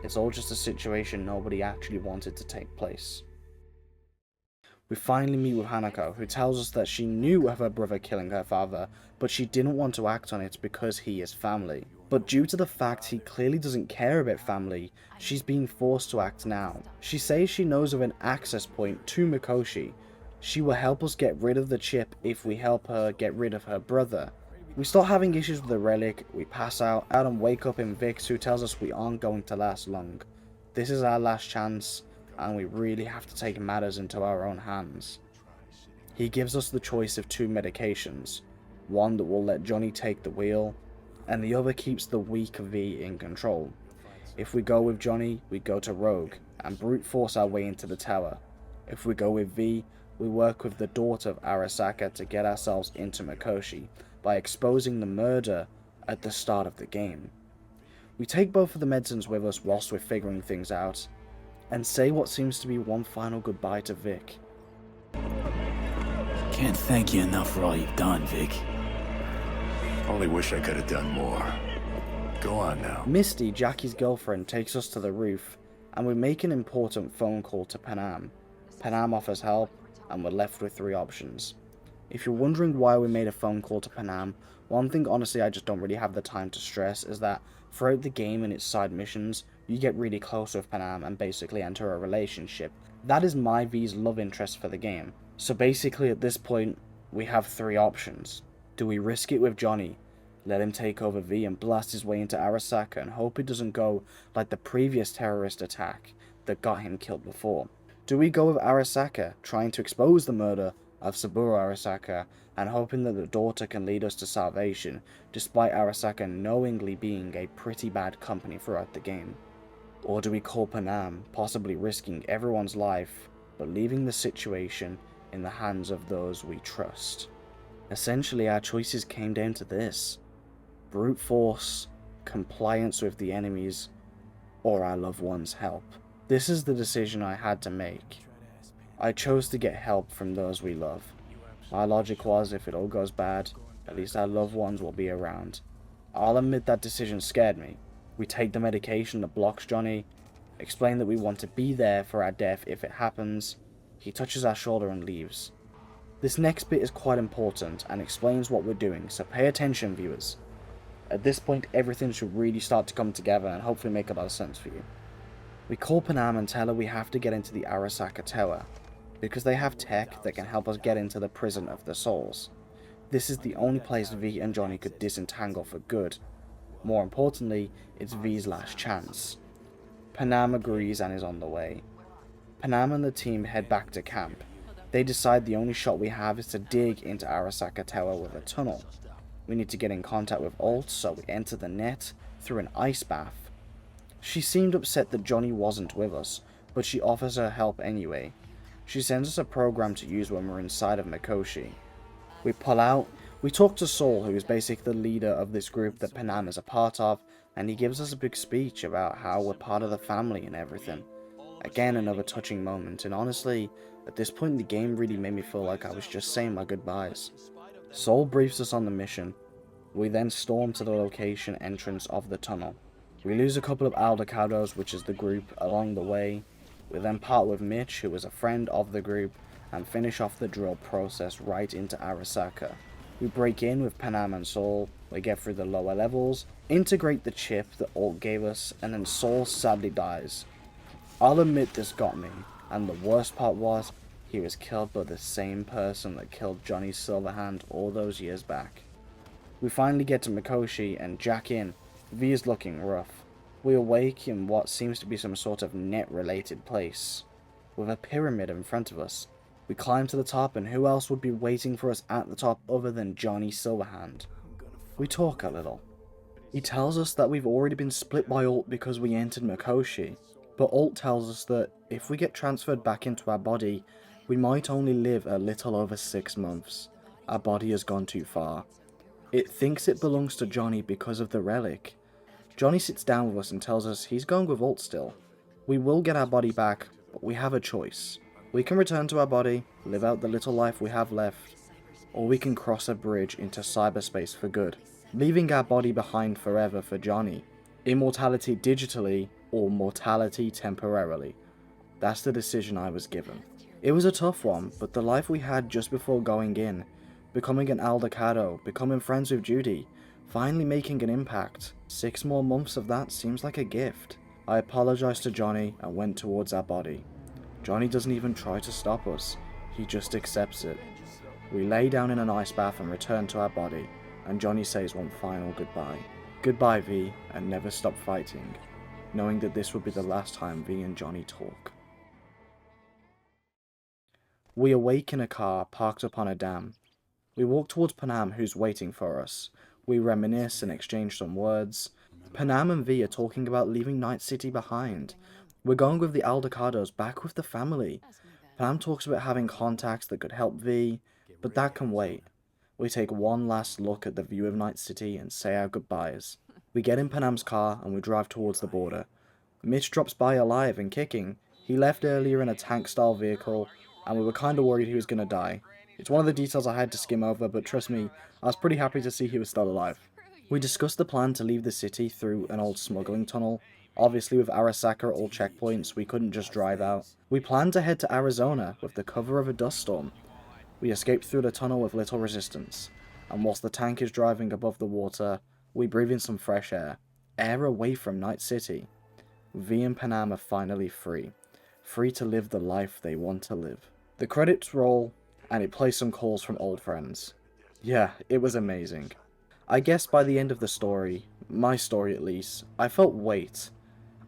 Speaker 1: It's all just a situation nobody actually wanted to take place. We finally meet with Hanako, who tells us that she knew of her brother killing her father, but she didn't want to act on it because he is family. But due to the fact he clearly doesn't care about family, she's being forced to act now. She says she knows of an access point to Mikoshi. She will help us get rid of the chip if we help her get rid of her brother. We start having issues with the relic, we pass out and wake up in Vix, who tells us we aren't going to last long. This is our last chance, and we really have to take matters into our own hands. He gives us the choice of two medications, one that will let Johnny take the wheel, and the other keeps the weak V in control. If we go with Johnny, we go to Rogue, and brute force our way into the tower. If we go with V, we work with the daughter of Arasaka to get ourselves into Mikoshi, by exposing the murder at the start of the game. We take both of the medicines with us whilst we're figuring things out, and say what seems to be one final goodbye to Vic.
Speaker 2: Can't thank you enough for all you've done, Vic.
Speaker 3: Only wish I could have done more. Go on now.
Speaker 1: Misty, Jackie's girlfriend, takes us to the roof, and we make an important phone call to Panam. Panam offers help, and we're left with three options. If you're wondering why we made a phone call to Panam, one thing honestly I just don't really have the time to stress is that throughout the game and its side missions, you get really close with Panam and basically enter a relationship. That is my V's love interest for the game. So basically at this point, we have three options. Do we risk it with Johnny, let him take over V and blast his way into Arasaka and hope it doesn't go like the previous terrorist attack that got him killed before? Do we go with Arasaka, trying to expose the murder of Saburo Arasaka and hoping that the daughter can lead us to salvation, despite Arasaka knowingly being a pretty bad company throughout the game? Or do we call Panam, possibly risking everyone's life, but leaving the situation in the hands of those we trust? Essentially, our choices came down to this: brute force, compliance with the enemies, or our loved ones' help. This is the decision I had to make. I chose to get help from those we love. My logic was, if it all goes bad, at least our loved ones will be around. I'll admit that decision scared me. We take the medication that blocks Johnny, explain that we want to be there for our death if it happens. He touches our shoulder and leaves. This next bit is quite important and explains what we're doing, so pay attention, viewers. At this point, everything should really start to come together and hopefully make a lot of sense for you. We call Panam and tell her we have to get into the Arasaka Tower, because they have tech that can help us get into the prison of the souls. This is the only place V and Johnny could disentangle for good. More importantly, it's V's last chance. Panam agrees and is on the way. Panam and the team head back to camp. They decide the only shot we have is to dig into Arasaka Tower with a tunnel. We need to get in contact with Alt, so we enter the net through an ice bath. She seemed upset that Johnny wasn't with us, but she offers her help anyway. She sends us a program to use when we're inside of Mikoshi. We pull out, we talk to Saul, who is basically the leader of this group that Panam is a part of, and he gives us a big speech about how we're part of the family and everything. Again, another touching moment, and honestly, at this point in the game really made me feel like I was just saying my goodbyes. Saul briefs us on the mission. We then storm to the location entrance of the tunnel. We lose a couple of Aldecados, which is the group, along the way. We then part with Mitch, who is a friend of the group, and finish off the drill process right into Arasaka. We break in with Panam and Saul, we get through the lower levels, integrate the chip that Alt gave us, and then Saul sadly dies. I'll admit this got me, and the worst part was, he was killed by the same person that killed Johnny Silverhand all those years back. We finally get to Mikoshi and jack in. V is looking rough. We awake in what seems to be some sort of net-related place, with a pyramid in front of us. We climb to the top, and who else would be waiting for us at the top other than Johnny Silverhand? We talk a little. He tells us that we've already been split by Alt because we entered Mikoshi, but Alt tells us that if we get transferred back into our body, we might only live a little over 6 months. Our body has gone too far. It thinks it belongs to Johnny because of the relic. Johnny sits down with us and tells us he's going with Alt still. We will get our body back, but we have a choice. We can return to our body, live out the little life we have left, or we can cross a bridge into cyberspace for good, leaving our body behind forever for Johnny. Immortality digitally, or mortality temporarily. That's the decision I was given. It was a tough one, but the life we had just before going in, becoming an Aldecado, becoming friends with Judy, finally making an impact, 6 more months of that seems like a gift. I apologized to Johnny and went towards our body. Johnny doesn't even try to stop us, he just accepts it. We lay down in an ice bath and return to our body, and Johnny says one final goodbye. Goodbye, V, and never stop fighting, knowing that this would be the last time V and Johnny talk. We awake in a car parked upon a dam. We walk towards Panam, who's waiting for us. We reminisce and exchange some words. Panam and V are talking about leaving Night City behind. We're going with the Aldecados back with the family. Panam talks about having contacts that could help V, but that can wait. We take one last look at the view of Night City and say our goodbyes. We get in Panam's car and we drive towards the border. Mitch drops by alive and kicking. He left earlier in a tank-style vehicle, and we were kinda worried he was gonna die. It's one of the details I had to skim over, but trust me, I was pretty happy to see he was still alive. We discussed the plan to leave the city through an old smuggling tunnel. Obviously with Arasaka at all checkpoints, we couldn't just drive out. We planned to head to Arizona with the cover of a dust storm. We escaped through the tunnel with little resistance, and whilst the tank is driving above the water, we breathe in some fresh air. Air away from Night City. V and Panam are finally free. Free to live the life they want to live. The credits roll, and it plays some calls from old friends. Yeah, it was amazing. I guess by the end of the story, my story at least, I felt weight.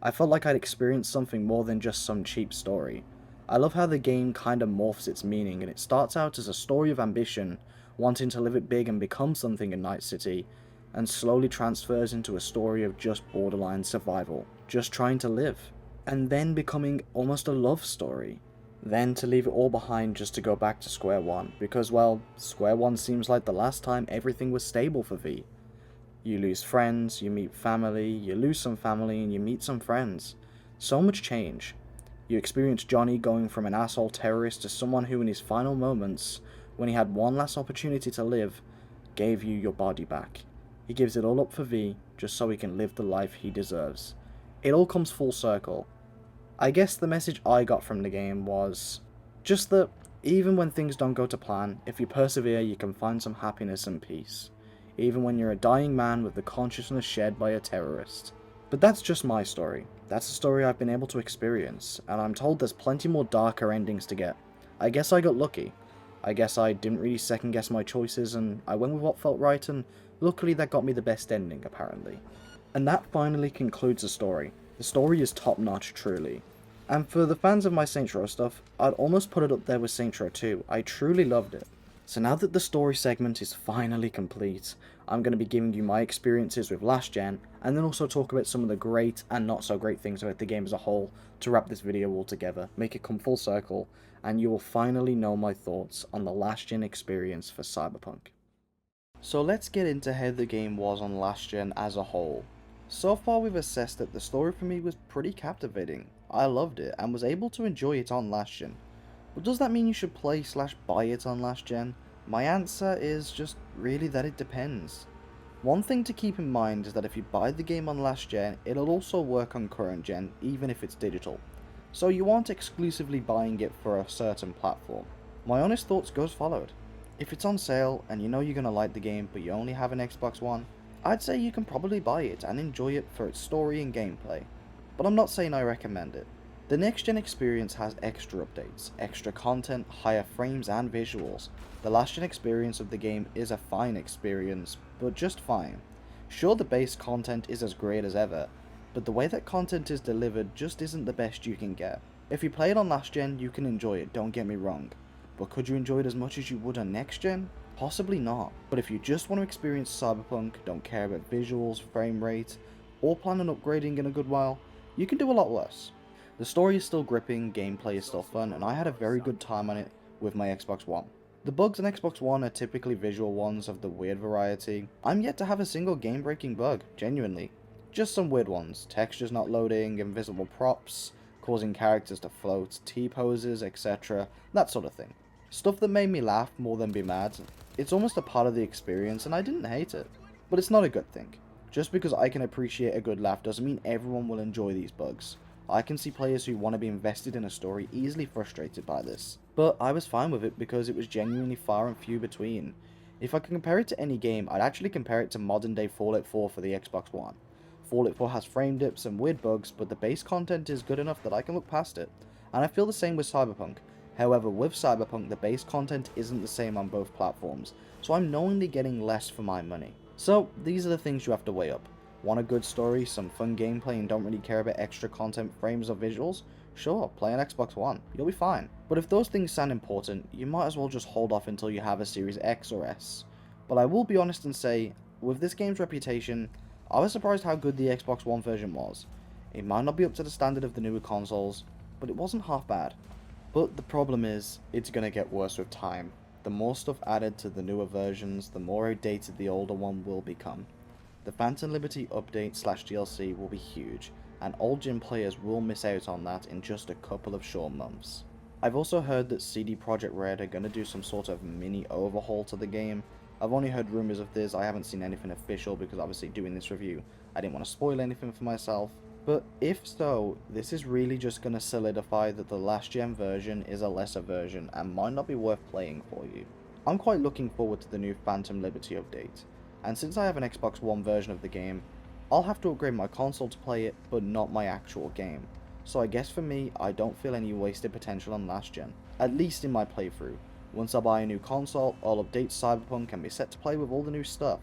Speaker 1: I felt like I'd experienced something more than just some cheap story. I love how the game kinda morphs its meaning, and it starts out as a story of ambition, wanting to live it big and become something in Night City, and slowly transfers into a story of just borderline survival, just trying to live, and then becoming almost a love story. Then to leave it all behind just to go back to square one, because well, square one seems like the last time everything was stable for V. You lose friends, you meet family, you lose some family, and you meet some friends. So much change. You experience Johnny going from an asshole terrorist to someone who in his final moments, when he had one last opportunity to live, gave you your body back. He gives it all up for V, just so he can live the life he deserves. It all comes full circle. I guess the message I got from the game was just that even when things don't go to plan, if you persevere you can find some happiness and peace. Even when you're a dying man with the consciousness shed by a terrorist. But that's just my story. That's a story I've been able to experience, and I'm told there's plenty more darker endings to get. I guess I got lucky. I guess I didn't really second guess my choices, and I went with what felt right, and luckily that got me the best ending, apparently. And that finally concludes the story. The story is top notch, truly. And for the fans of my Saints Row stuff, I'd almost put it up there with Saints Row 2. I truly loved it. So now that the story segment is finally complete, I'm going to be giving you my experiences with last gen, and then also talk about some of the great and not so great things about the game as a whole, to wrap this video all together, make it come full circle, and you will finally know my thoughts on the last gen experience for Cyberpunk. So let's get into how the game was on last gen as a whole. So far we've assessed that the story for me was pretty captivating. I loved it, and was able to enjoy it on last gen. But does that mean you should play/buy it on last gen? My answer is just really that it depends. One thing to keep in mind is that if you buy the game on last gen, it'll also work on current gen, even if it's digital. So you aren't exclusively buying it for a certain platform. My honest thoughts go as followed. If it's on sale, and you know you're gonna like the game, but you only have an Xbox One, I'd say you can probably buy it and enjoy it for its story and gameplay. But I'm not saying I recommend it. The next gen experience has extra updates, extra content, higher frames and visuals. The last gen experience of the game is a fine experience, but just fine. Sure, the base content is as great as ever, but the way that content is delivered just isn't the best you can get. If you play it on last gen, you can enjoy it, don't get me wrong. But could you enjoy it as much as you would on next gen? Possibly not. But if you just want to experience Cyberpunk, don't care about visuals, frame rate, or plan on upgrading in a good while, you can do a lot worse. The story is still gripping, gameplay is still fun, and I had a very good time on it with my Xbox One. The bugs on Xbox One are typically visual ones of the weird variety. I'm yet to have a single game-breaking bug, genuinely. Just some weird ones, textures not loading, invisible props, causing characters to float, T-poses, etc., that sort of thing. Stuff that made me laugh more than be mad. It's almost a part of the experience, and I didn't hate it. But it's not a good thing. Just because I can appreciate a good laugh doesn't mean everyone will enjoy these bugs. I can see players who want to be invested in a story easily frustrated by this. But I was fine with it because it was genuinely far and few between. If I can compare it to any game, I'd actually compare it to modern day Fallout 4 for the Xbox One. Fallout 4 has frame dips and weird bugs, but the base content is good enough that I can look past it. And I feel the same with Cyberpunk. However, with Cyberpunk, the base content isn't the same on both platforms, so I'm knowingly getting less for my money. So, these are the things you have to weigh up. Want a good story, some fun gameplay, and don't really care about extra content, frames, or visuals? Sure, play on Xbox One, you'll be fine. But if those things sound important, you might as well just hold off until you have a Series X or S. But I will be honest and say, with this game's reputation, I was surprised how good the Xbox One version was. It might not be up to the standard of the newer consoles, but it wasn't half bad. But the problem is, it's gonna get worse with time. The more stuff added to the newer versions, the more outdated the older one will become. The Phantom Liberty update / DLC will be huge, and old gen players will miss out on that in just a couple of short months. I've also heard that CD Projekt Red are gonna do some sort of mini overhaul to the game. I've only heard rumours of this, I haven't seen anything official because obviously doing this review, I didn't want to spoil anything for myself. But if so, this is really just going to solidify that the last gen version is a lesser version and might not be worth playing for you. I'm quite looking forward to the new Phantom Liberty update, and since I have an Xbox One version of the game, I'll have to upgrade my console to play it, but not my actual game. So I guess for me, I don't feel any wasted potential on last gen, at least in my playthrough. Once I buy a new console, I'll update Cyberpunk and be set to play with all the new stuff.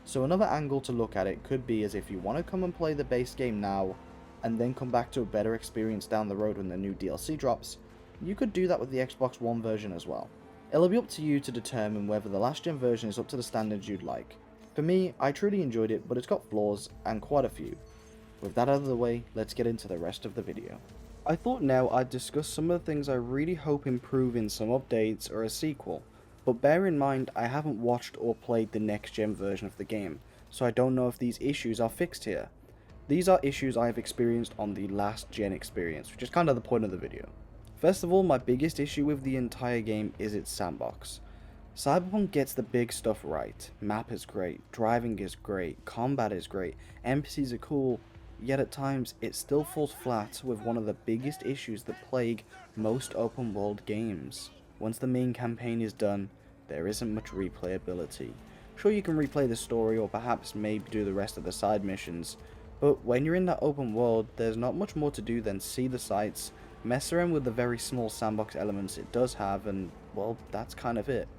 Speaker 1: So another angle to look at it could be as if you want to come and play the base game now, and then come back to a better experience down the road when the new DLC drops, you could do that with the Xbox One version as well. It'll be up to you to determine whether the last gen version is up to the standards you'd like. For me, I truly enjoyed it, but it's got flaws, and quite a few. With that out of the way, let's get into the rest of the video. I thought now I'd discuss some of the things I really hope improve in some updates or a sequel. But bear in mind, I haven't watched or played the next gen version of the game, so I don't know if these issues are fixed here. These are issues I have experienced on the last gen experience, which is kind of the point of the video. First of all, my biggest issue with the entire game is its sandbox. Cyberpunk gets the big stuff right. Map is great, driving is great, combat is great, NPCs are cool, yet at times it still falls flat with one of the biggest issues that plague most open world games. Once the main campaign is done, there isn't much replayability. Sure, you can replay the story or perhaps maybe do the rest of the side missions, but when you're in that open world, there's not much more to do than see the sights, mess around with the very small sandbox elements it does have, and well, that's kind of it.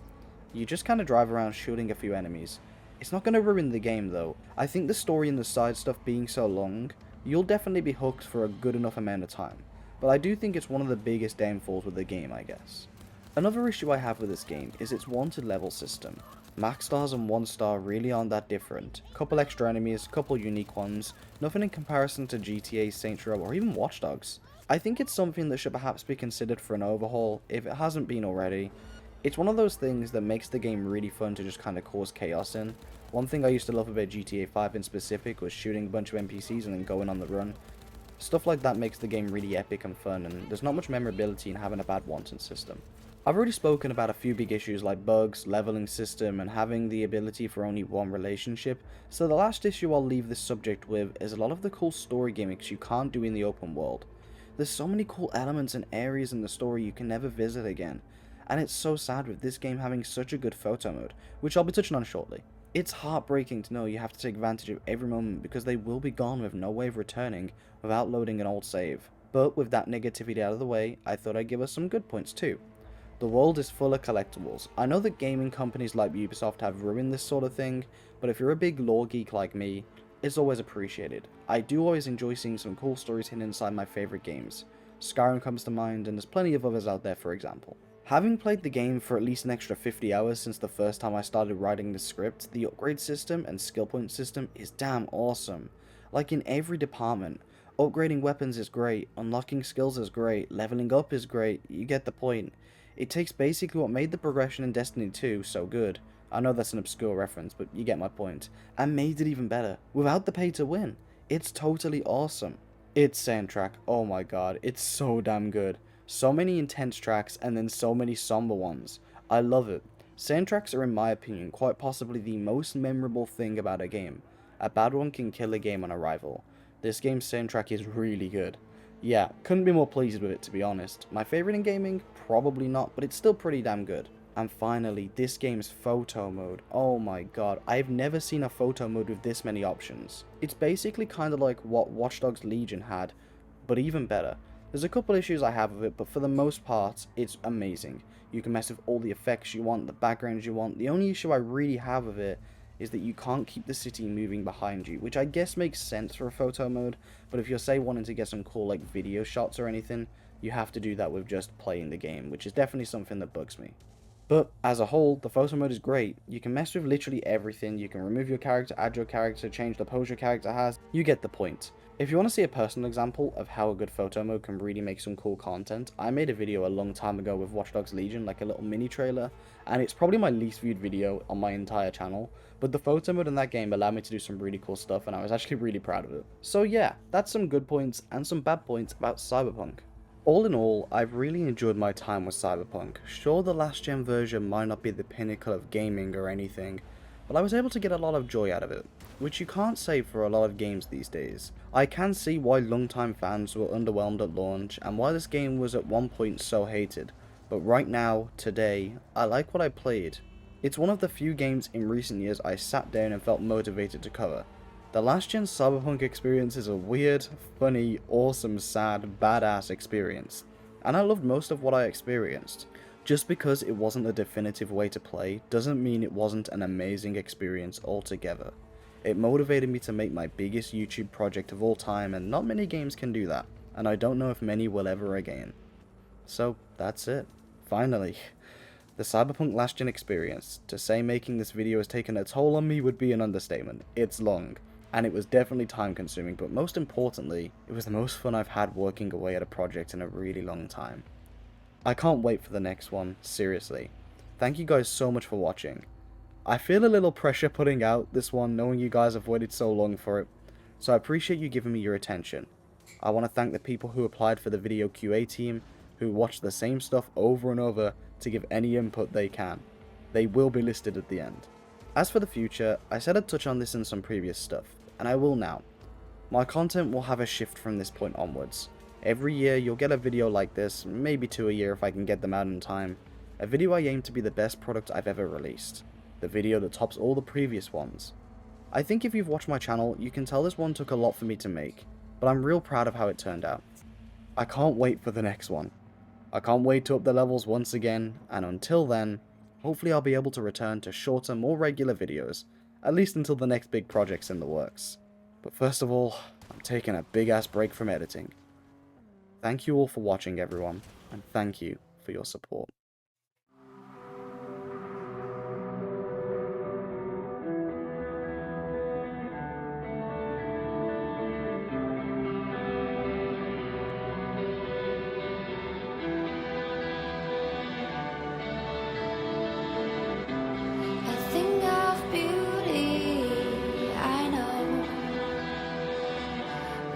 Speaker 1: You just kind of drive around shooting a few enemies. It's not going to ruin the game though. I think the story and the side stuff being so long, you'll definitely be hooked for a good enough amount of time, but I do think it's one of the biggest downfalls with the game, I guess. Another issue I have with this game is its wanted level system. Max stars and 1 star really aren't that different. Couple extra enemies, couple unique ones, nothing in comparison to GTA, Saints Row, or even Watch Dogs. I think it's something that should perhaps be considered for an overhaul, if it hasn't been already. It's one of those things that makes the game really fun to just kind of cause chaos in. One thing I used to love about GTA 5 in specific was shooting a bunch of NPCs and then going on the run. Stuff like that makes the game really epic and fun, and there's not much memorability in having a bad wanted system. I've already spoken about a few big issues like bugs, leveling system, and having the ability for only one relationship, so the last issue I'll leave this subject with is a lot of the cool story gimmicks you can't do in the open world. There's so many cool elements and areas in the story you can never visit again, and it's so sad with this game having such a good photo mode, which I'll be touching on shortly. It's heartbreaking to know you have to take advantage of every moment because they will be gone with no way of returning without loading an old save. But with that negativity out of the way, I thought I'd give us some good points too. The world is full of collectibles. I know that gaming companies like Ubisoft have ruined this sort of thing, but if you're a big lore geek like me, it's always appreciated. I do always enjoy seeing some cool stories hidden inside my favourite games. Skyrim comes to mind, and there's plenty of others out there for example. Having played the game for at least an extra 50 hours since the first time I started writing the script, the upgrade system and skill point system is damn awesome. Like in every department, upgrading weapons is great, unlocking skills is great, leveling up is great, you get the point. It takes basically what made the progression in Destiny 2 so good, I know that's an obscure reference, but you get my point, and made it even better, without the pay to win. It's totally awesome. Its soundtrack, oh my god, it's so damn good. So many intense tracks and then so many somber ones. I love it. Soundtracks are in my opinion quite possibly the most memorable thing about a game. A bad one can kill a game on arrival. This game's soundtrack is really good. Yeah, couldn't be more pleased with it, to be honest. My favorite in gaming? Probably not, but it's still pretty damn good. And finally, this game's photo mode. Oh my god, I've never seen a photo mode with this many options. It's basically kind of like what Watch Dogs Legion had, but even better. There's a couple issues I have with it, but for the most part, it's amazing. You can mess with all the effects you want, the backgrounds you want. The only issue I really have with it is that you can't keep the city moving behind you, which I guess makes sense for a photo mode, but if you're, say, wanting to get some cool, like, video shots or anything, you have to do that with just playing the game, which is definitely something that bugs me. But, as a whole, the photo mode is great. You can mess with literally everything. You can remove your character, add your character, change the pose your character has. You get the point. If you want to see a personal example of how a good photo mode can really make some cool content, I made a video a long time ago with Watch Dogs Legion, like a little mini trailer, and it's probably my least viewed video on my entire channel, but the photo mode in that game allowed me to do some really cool stuff, and I was actually really proud of it. So yeah, that's some good points and some bad points about Cyberpunk. All in all, I've really enjoyed my time with Cyberpunk. Sure, the last gen version might not be the pinnacle of gaming or anything, but I was able to get a lot of joy out of it, which you can't say for a lot of games these days. I can see why longtime fans were underwhelmed at launch, and why this game was at one point so hated, but right now, today, I like what I played. It's one of the few games in recent years I sat down and felt motivated to cover. The last gen Cyberpunk experience is a weird, funny, awesome, sad, badass experience, and I loved most of what I experienced. Just because it wasn't a definitive way to play doesn't mean it wasn't an amazing experience altogether. It motivated me to make my biggest YouTube project of all time, and not many games can do that, and I don't know if many will ever again. So that's it. Finally. The Cyberpunk last gen experience. To say making this video has taken a toll on me would be an understatement. It's long, and it was definitely time consuming, but most importantly, it was the most fun I've had working away at a project in a really long time. I can't wait for the next one, seriously. Thank you guys so much for watching. I feel a little pressure putting out this one knowing you guys have waited so long for it, so I appreciate you giving me your attention. I want to thank the people who applied for the video QA team, who watch the same stuff over and over to give any input they can. They will be listed at the end. As for the future, I said I'd touch on this in some previous stuff, and I will now. My content will have a shift from this point onwards. Every year you'll get a video like this, maybe 2 a year if I can get them out in time. A video I aim to be the best product I've ever released. The video that tops all the previous ones. I think if you've watched my channel, you can tell this one took a lot for me to make, but I'm real proud of how it turned out. I can't wait for the next one. I can't wait to up the levels once again, and until then, hopefully I'll be able to return to shorter, more regular videos, at least until the next big project's in the works. But first of all, I'm taking a big ass break from editing. Thank you all for watching, everyone, and thank you for your support.
Speaker 4: A thing of beauty, I know,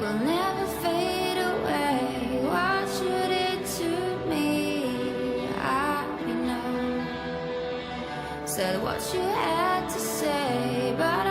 Speaker 4: will never fade away. What should it to me? I know. Said what you had to say, but